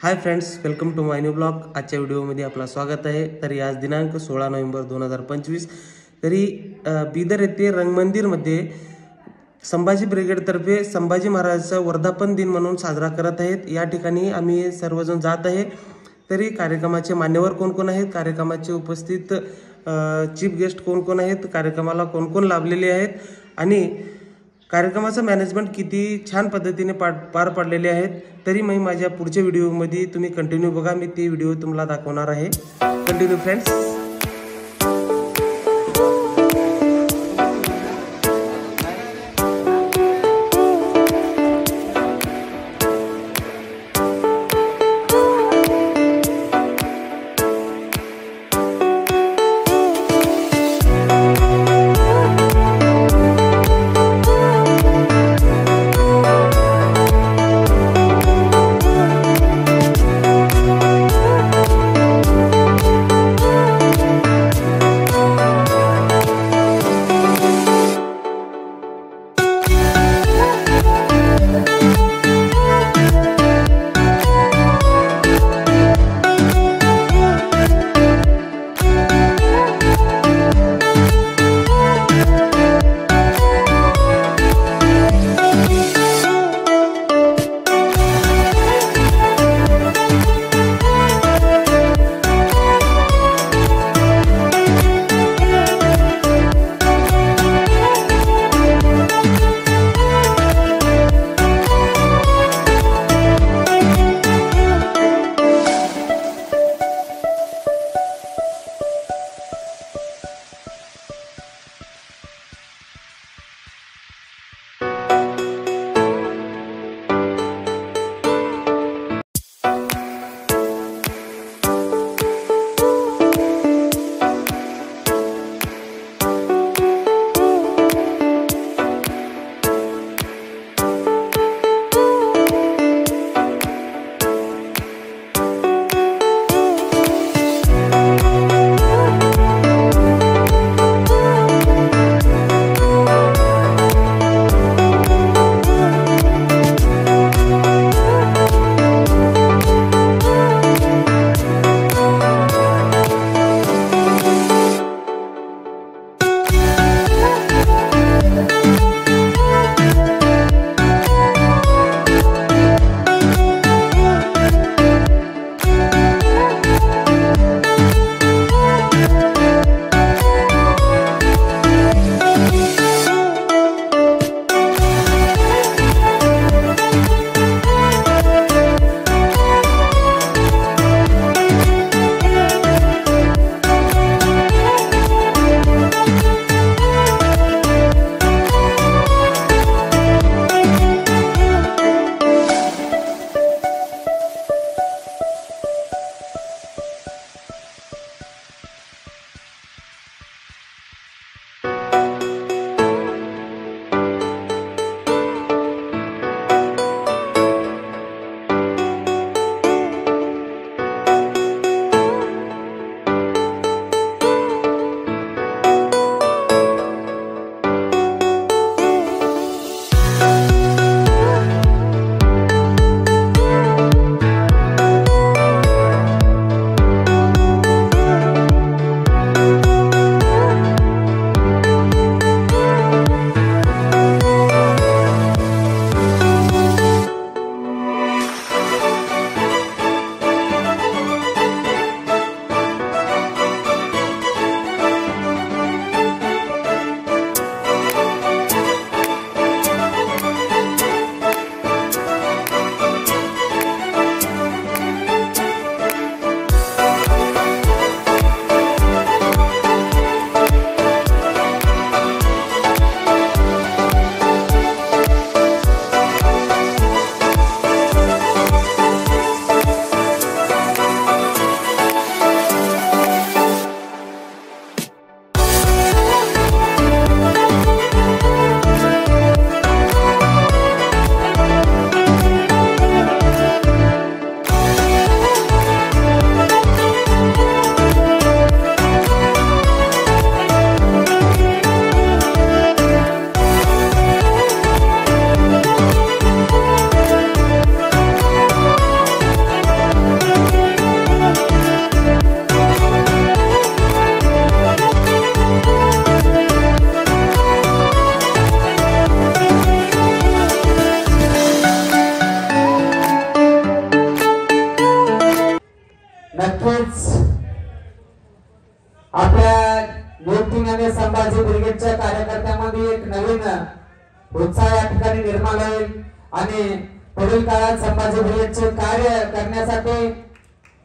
High friends, welcome to my new blog. आजच्या व्हिडिओमध्ये आपलं स्वागत आहे। तरी आज दिनांक 16 नोव्हेंबर 2025 तरी बिदर येथे रंगमंदिरमध्ये संभाजी ब्रिगेडतर्फे संभाजी महाराजांचा वर्धापन दिन म्हणून साजरा करत आहेत। या ठिकाणी आम्ही सर्वजण जात आहे। तरी कार्यक्रमाचे मान्यवर कोण कोण आहेत, कार्यक्रमाचे उपस्थित चीफ गेस्ट कोण कोण आहेत, कार्यक्रमाला कोण कोण लाभलेले आहेत आणि कार्यक्रमाचं मॅनेजमेंट किती छान पद्धतीने पार पाडलेले आहेत। तरी मी माझ्या पुढच्या व्हिडिओमध्ये तुम्ही कंटिन्यू बघा, मी ते व्हिडिओ तुम्हाला दाखवणार आहे। Continue friends. नक्कीच आपल्या नियुक्तीने संभाजी ब्रिगेडच्या कार्यकर्त्यांमध्ये एक नवीन उत्साह या ठिकाणी निर्माण होईल आणि पुढील काळात संभाजी ब्रिगेडचे कार्य करण्यासाठी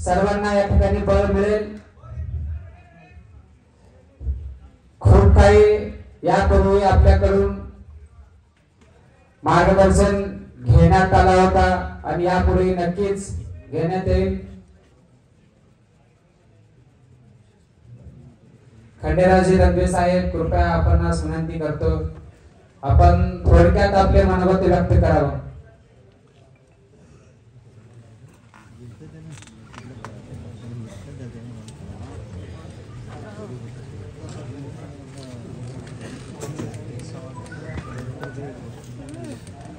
सर्वांना या ठिकाणी बळ मिळेल। खूप काही यापूर्वी आपल्याकडून मार्गदर्शन घेण्यात आला होता आणि यापुढे नक्कीच घेण्यात येईल। खंडेरावजी रंगवे साहेब कृपया आपण विनंती करतो आपण थोडक्यात आपले मनोगत व्यक्त करावं।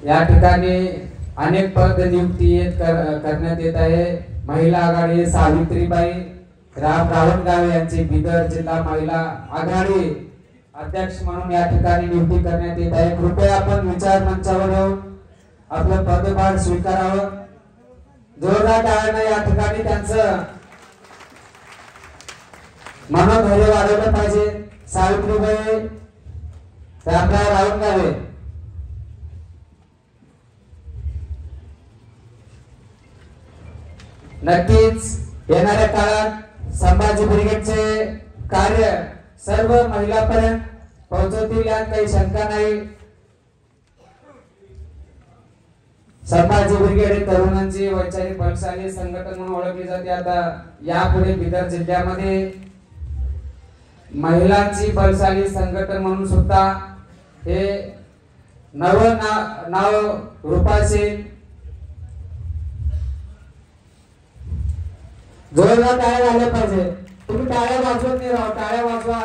या ठिकाणी अनेक पद नियुक्ती करण्यात येत आहे। महिला आघाडी सावित्रीबाई रावणगाव यांची बिदर जिल्हा महिला आघाडी अध्यक्ष म्हणून या ठिकाणी नियुक्ती करण्यात येत आहे। कृपया आपण विचार मंचावर येऊन आपलं पदभार स्वीकारावं। जोरदार टाळ्याने या ठिकाणी त्यांचं मनोधैर्य वाढवलं पाहिजे। सावित्रीबाई रामराव रावणगावे नक्कीच येणाऱ्या काळात संभाजी ब्रिगेडचे कार्य सर्व महिलांपर्यंत पोहोचवतील यात काही शंका नाही। संभाजी ब्रिगेड ही तरुणांची वैचारिक बलशाली संघटन म्हणून ओळखली जाते। आता यापुढे बिदर जिल्ह्यामध्ये महिलांची बलशाली संघटन म्हणून सुद्धा हे नाव रूपास येईल। जोरदार टाळ्या झाल्या पाहिजे। तुम्ही टाळ्या वाजवत नाही राव, टाळ्या वाजवा।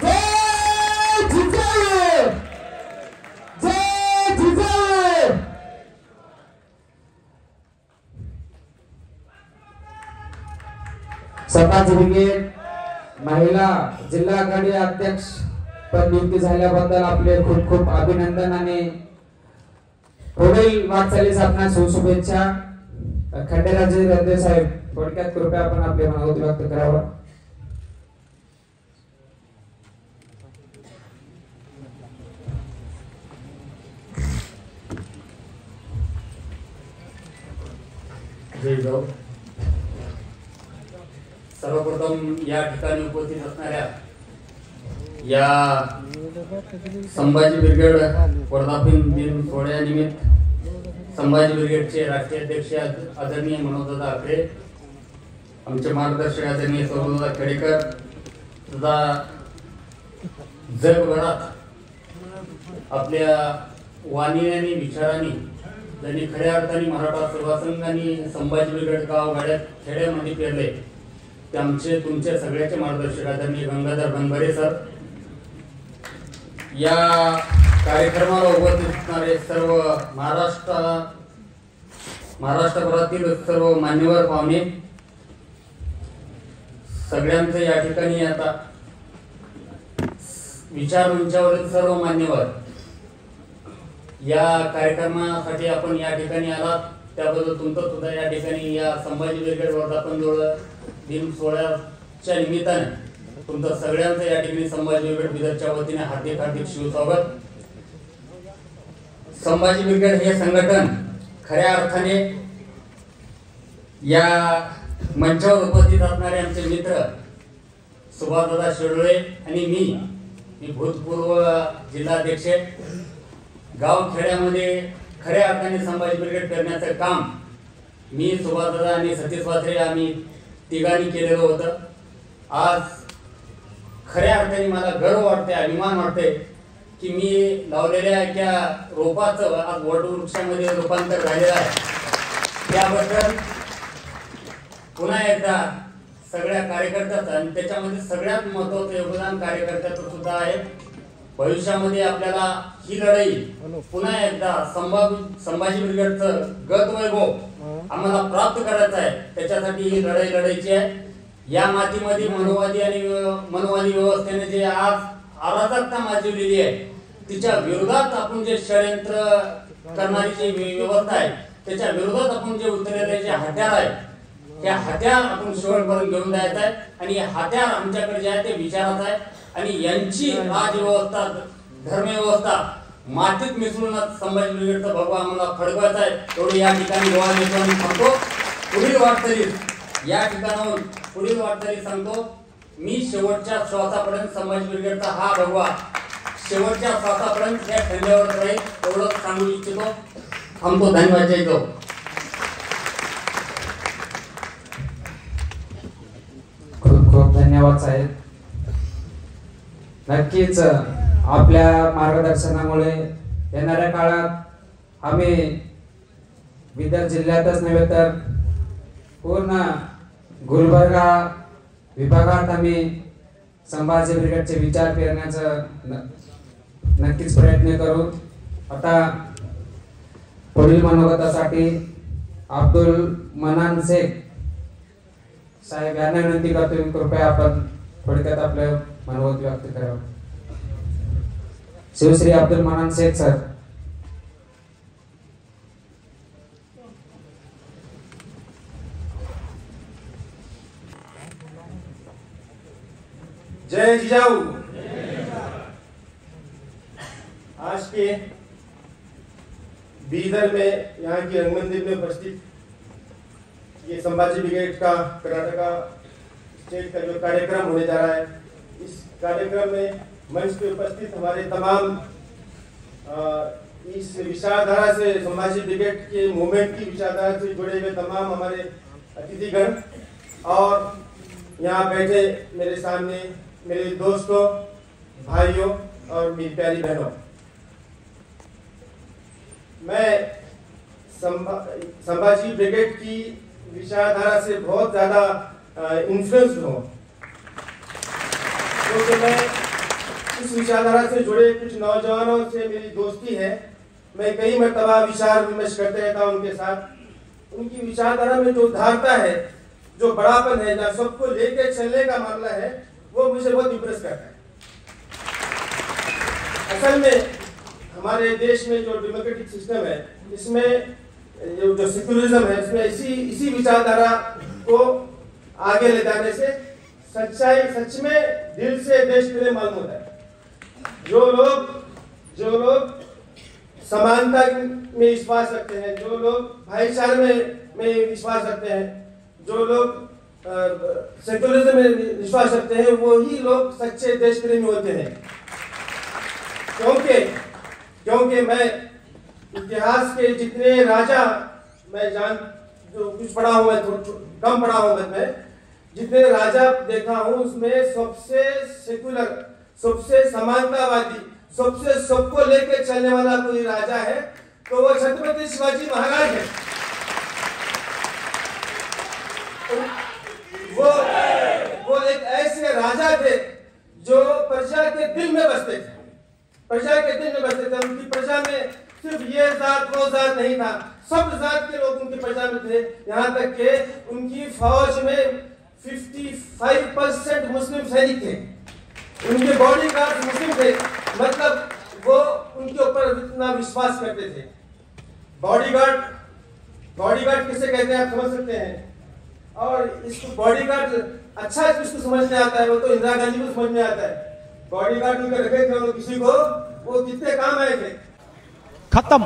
जय जिजाऊ, जय जिजाऊ। संभाजी ब्रिगेड महिला जिल्हा आघाडी अध्यक्ष पद नियुक्ती झाल्याबद्दल आपले खूप खूप अभिनंदन आणि पुढील वाटचालीस आपणास शुभेच्छा। खंडेरावजी रंगवे साहेब थोडक्यात कृपया आपण आपले मनोगत व्यक्त करावं। जय जाऊ। सर्वप्रथम या ठिकाणी उपस्थित असणाऱ्या या संभाजी ब्रिगेड वर्धापन दिन सोहळ्यानिमित्त संभाजी ब्रिगेडचे राष्ट्रीय अध्यक्ष आदरणीय मनोजदादा आखरे, आमचे मार्गदर्शक आदरणीय सौरवदादा खेडेकर सुद्धा जगभरात आपल्या वाणी आणि विचारांनी त्यांनी खऱ्या अर्थाने मराठा सेवा संघ आणि संभाजी ब्रिगेड गावगाड्यात खेड्यामध्ये पेरले ते आमचे तुमच्या सगळ्याचे मार्गदर्शक आदरणीय गंगाधर बनबरे सर। या कार्यक्रमाला उपस्थित असणारे सर्व महाराष्ट्रभरातील सर्व मान्यवर पाहुणे सगळ्यांचं या ठिकाणी आता विचार मंचावरील सर्व मान्यवर या कार्यक्रमासाठी आपण या ठिकाणी आलात त्याबद्दल तुमचं सुद्धा या ठिकाणी या संभाजी ब्रिगेड वर्धापन दिन सोहळ्याच्या निमित्ताने तुमचं सगळ्यांचं या ठिकाणी संभाजी ब्रिगेड बिदरच्या वतीने हार्दिक हार्दिक शिवस्वागत। संभाजी ब्रिगेड हे संघटन खऱ्या अर्थाने या मंचावर उपस्थित असणारे आमचे मित्र सुभाषदादा शेडोळे आणि मी भूतपूर्व जिल्हाध्यक्ष गाव खेड्यामध्ये खऱ्या अर्थाने संभाजी ब्रिगेड करण्याचं काम मी सुभाषदादा आणि सतीश वात्रे आम्ही तिघांनी केलेलं होतं। आज खऱ्या अर्थाने मला गर्व वाटते, अभिमान वाटते की मी लावलेल्या एका रोपाचं आज वटवृक्षामध्ये रूपांतर झालेलं आहे। त्याबद्दल पुन्हा एकदा सगळ्या कार्यकर्त्याचं आणि त्याच्यामध्ये सगळ्यात महत्त्वाचं योगदान कार्यकर्त्याचं सुद्धा आहे। भविष्यामध्ये आपल्याला ही लढाई पुन्हा एकदा संभाजी ब्रिगेडचं गतवैभव आम्हाला प्राप्त करायचं आहे, त्याच्यासाठी ही लढाई लढायची आहे। या मातीमध्ये मनोवादी व्यवस्थेने जे आज अराजकता माजवलेली आहे तिच्या विरोधात आपण जे षडयंत्र करणारी जी व्यवस्था आहे त्याच्या विरोधात आपण जे उतरलेले जे हत्यार आहे हे हत्यार आपण शेवटपर्यंत घेऊन जायचं आहे आणि हे हत्यार आमच्याकडे जे आहे ते विचारात आहे आणि यांची राजव्यवस्था धर्मव्यवस्था मातीत मिसळून संभाजी ब्रिगेडचा भगवा आम्हाला फडकवायचा आहे. एवढे या ठिकाणी गोळा देतो आणि सांगतो पुढील वाटचालीत या ठिकाणाहून पुढील वाटचालीत सांगतो मी शेवटच्या श्वासापर्यंत संभाजी ब्रिगेडचा हा भगवा शेवटच्या श्वासापर्यंत या ठेंग्यावर राहील एवढं सांगू इच्छितो. थांबतो. धन्यवाद. जय गौ. खूप खूप धन्यवाद साहेब. नक्कीच आपल्या मार्गदर्शनामुळे येणाऱ्या काळात आम्ही विदर्भ जिल्ह्यातच नव्हे तर पूर्ण गुलबर्गा विभागात आम्ही संभाजी ब्रिगेडचे विचार पेरण्याचा नक्कीच प्रयत्न करू. आता पुढील मनोगतासाठी अब्दुल मनान शेख साहेब यांना विनंती करतो कृपया आपण थोडक्यात आपलं मनोगत व्यक्त करावं. शिवश्री अब्दुल मनान शेख सर. जय जिजाऊ. आज के बीदर में यहाँ की रंगमंदिर में उपस्थित ये संभाजी ब्रिगेड का कर्नाटका स्टेट का जो कार्यक्रम होने जा रहा है, इस कार्यक्रम में मंच पे उपस्थित हमारे तमाम इस विचारधारा से संभाजी ब्रिगेड के मूवमेंट की विचारधारा से जुड़े हुए तमाम हमारे अतिथिगण और यहाँ बैठे मेरे सामने मेरे दोस्तों, भाइयों और मेरी प्यारी बहनों, मैं संभाजी ब्रिगेड की विचारधारा से बहुत ज़्यादा इन्फ्लुएंस्ड हूँ, क्योंकि मैं इस विचारधारा से जुड़े कुछ नौजवानों से मेरी दोस्ती है. मैं कई मर्तबा विचार विमर्श करते रहता हूँ उनके साथ. उनकी विचारधारा में जो उदारता है, जो बड़ापन है, जहाँ सबको लेके चलने का मामला है, वो मुझे बहुत इम्प्रेस करता है. असल में हमारे देश में जो डेमोक्रेटिक सिस्टम है, इसमें जो सेक्युलरिज्म है, इसमें इसी विचारधारा को आगे ले जाने से सच्चाई सच में दिल से देश प्रेम मालूम होता है. जो लोग समानता में विश्वास रखते हैं, जो लोग भाईचारे में विश्वास रखते हैं, जो लोग सेक्युलरिज्म में विश्वास रखते हैं, वही लोग सच्चे देश प्रेमी होते हैं. क्योंकि मैं इतिहास के जितने राजा मैं जो कुछ पढ़ा हूँ, मैं कम पढ़ा हूँ, मैं जितने राजा देखा हूँ उसमें सबसे सेक्युलर, सबसे समानतावादी, सबसे सबको लेकर चलने वाला कोई राजा है तो वो छत्रपति शिवाजी महाराज है. वो एक ऐसे राजा थे जो प्रजा के दिल में बसते थे. उनकी प्रजा में सिर्फ ये जात वो जात नहीं था, सब जात के लोग उनकी प्रजा में थे. यहाँ तक कि उनकी फौज में 55% मुस्लिम सैनिक थे, उनके बॉडीगार्ड मुस्लिम थे. मतलब वो उनके ऊपर इतना विश्वास करते थे. बॉडीगार्ड किसे कहते हैं आप समझ सकते हैं. और इसको बॉडीगार्ड अच्छा किसको समझ में आता है, वो तो इंदिरा गांधी को समझ में आता है. बॉडीगार्ड उनके रखे थे किसी को, वो कितने काम आए थे. खत्म.